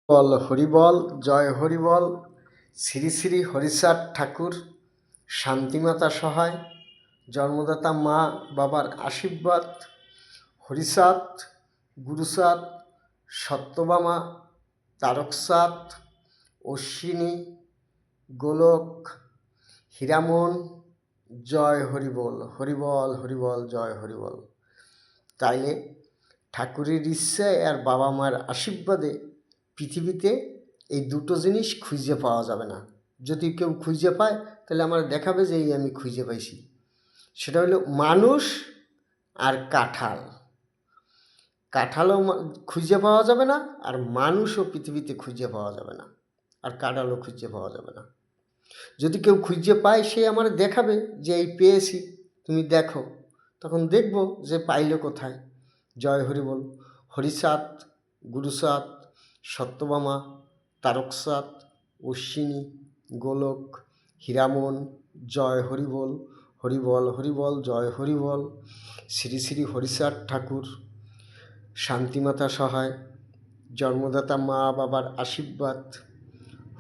বল হরিবল, জয় হরিবল। শ্রী শ্রী হরিচাঁদ ঠাকুর, শান্তিমাতা সহায়, জন্মদাতা মা বাবার আশীর্বাদ, হরিচাঁদ, গুরুচাঁদ, সত্যভামা, তারকচাঁদ, অশ্বিনী, গোলক, হীরামন, জয় হরিবল, হরিবল হরিবল, জয় হরিবল। তাইলে ঠাকুরের ইচ্ছায় আর বাবা মার আশীর্বাদে পৃথিবীতে এই দুটো জিনিস খুঁজে পাওয়া যাবে না। যদি কেউ খুঁজে পায় তাহলে আমার দেখাবে যে এই আমি খুঁজে পাইছি। সেটা হলো মানুষ আর কাঁঠাল। কাঁঠালও খুঁজে পাওয়া যাবে না, আর মানুষও পৃথিবীতে খুঁজে পাওয়া যাবে না, আর কাঁঠালও খুঁজে পাওয়া যাবে না। যদি কেউ খুঁজে পায় সে আমার দেখাবে যে এই পেয়েছি, তুমি দেখো। তখন দেখব যে পাইলে কোথায়। জয় হরিবল। হরিচাঁদ, গুরুচাঁদ, সত্যভামা, তারকচাঁদ, অশ্বিনী, গোলক, হীরামন, জয় হরিবল, হরিবল হরিবল, জয় হরিবল। শ্রী শ্রী হরিচাঁদ ঠাকুর, শান্তিমাতা সহায়, জন্মদাতা মা বাবার আশীর্বাদ,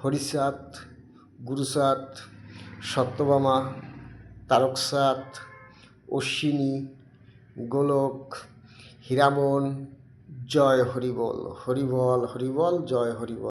হরিচাঁদ, গুরুচাঁদ, সত্যভামা, তারকচাঁদ, অশ্বিনী, গোলক, হীরামন, জয় হরিবল, হরিবল হরিবল, জয় হরিবল।